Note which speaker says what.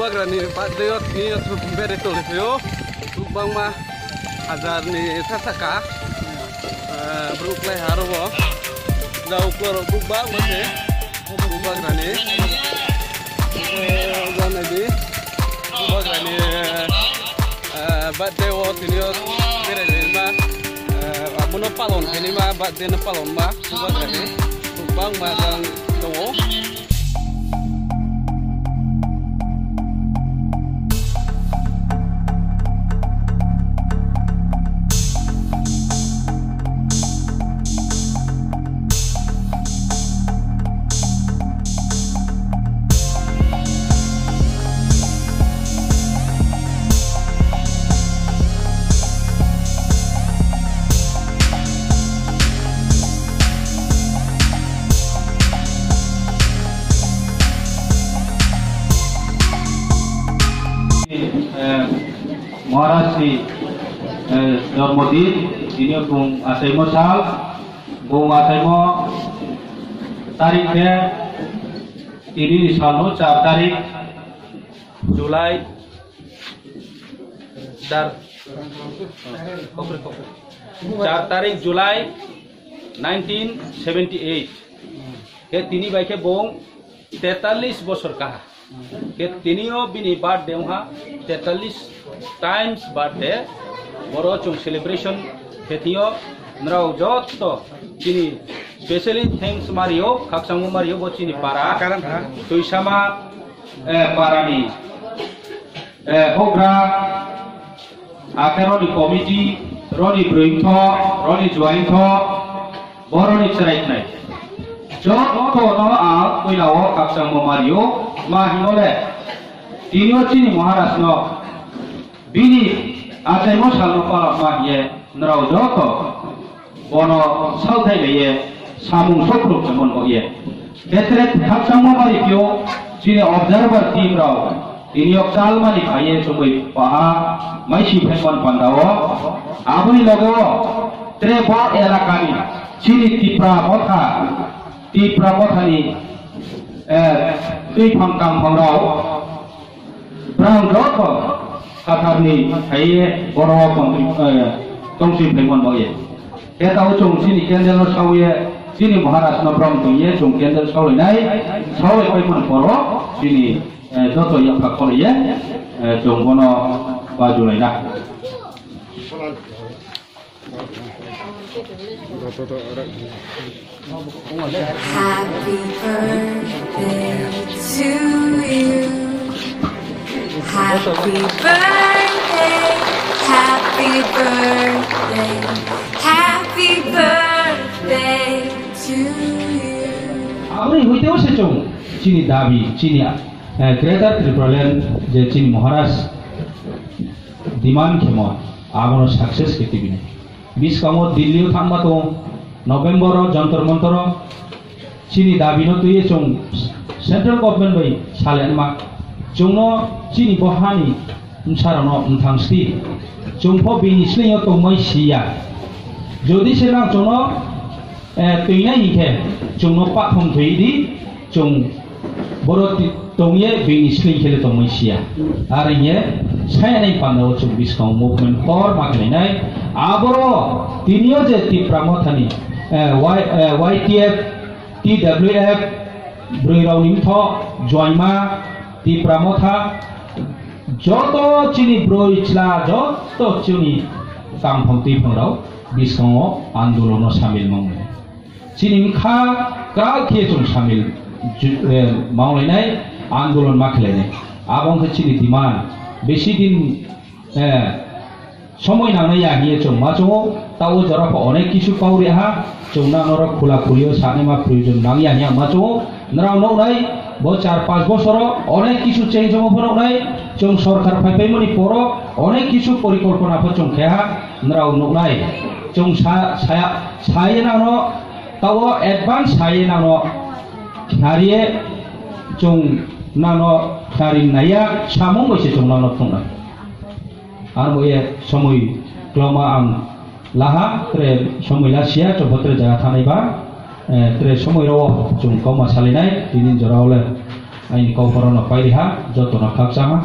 Speaker 1: bubagrani padeyot ni bere tolefeo bang ma hajar ni sasaka beruklai harobo lau kor bubang masih bubagrani zona di bubagrani badeyo tiniot bere ma amuno palon ini ma badena palon ma bubagrani bang ma gang towo
Speaker 2: महाराज श्री जन्मदिन ini bung asaimo sal bung asaimo tarik ke ini di salno 4 tarik Julai dar 4 tarik Julai 1978 ke tini baike bung 43 bosor kaha ke tinio bini birthday ha 43 times birthday boro chung celebration ketio nrau jotto chini specially thanks mario khaksangu mario bo chini para tuisama parani hogra akero di committee roni bringtho roni jointho boroni chraitnai jotto no a koilao khaksangu mario ma hinole tinio chini maharashtra no bini asaimo salno para mahye nrau joto bono sauthai leye samung sokruk jamon boye ketre khapsangmo mari pyo chini observer team rao tiniok salmani khaye chumui paha maisi phekon pandawo abuni logo trebo elakani chini tipra mothani tui phangkang phangrao prang joto katarni haye boro tongsi phekon boye kita ujung sini kendel sawiye sini Maharashtra prong tuye jung kendel sawinai sawi phekon boro sini joto yang pakoliye jung bono baju lainah
Speaker 3: Happy birthday to you. Happy birthday, happy birthday, happy birthday to you.
Speaker 2: Abri huite ose chung chini dabi chini Greater Triplaland je chini Maharashtra demand khemo abono success ketibine biskamo Delhi thangma to November jantar mantar chini dabi no tuye chung central government bai salen ma chungno chini bohani sarano thangsti chungpho bini slingo to mai sia jodi senang chungno tuina hike chungno pa thong thuidi chung boroti tongye bini sling khele to mai sia arinye sayanai pando chung biskang movement kor maklenai aboro tinio je tipramothani YTF TWF Bruirau Nimtho Joima di Pramotha joto chini broichla joto chini kampung ti phangrau biskongo andolono samil maungne chini kha kral khie chung samil maungnai andolon makhlene abong khe chini diman beshi din সময় নাংনাই আহিয়ে chung macho tao jara pa onek kisu pauri ha chungna nora khula khuliyo sanema proyojon nangi ania macho nrao nonai bo 4-5 বছর অনেক কিছু চেঞ্জ হবো নাই চং সরকার ফাইপাইমনি পর অনেক কিছু পরিকল্পনা চং খেহা নরাও নলাই চং সায়ে নানো তাও অ্যাডভান্স সায়ে নানো খারিয়ে চং নানো খারি নাইয়া সামং বসে চং নানো ফোনা আর বয়ে সময় ক্লমা আং লাহা ত্রে সময় লাসিয়া চবত্রে জায়গা থানাইবা ত্রে সময় রাও চং কমা সালিনাই তিন জরাওলে aini kau porono pairiha joto na khakchama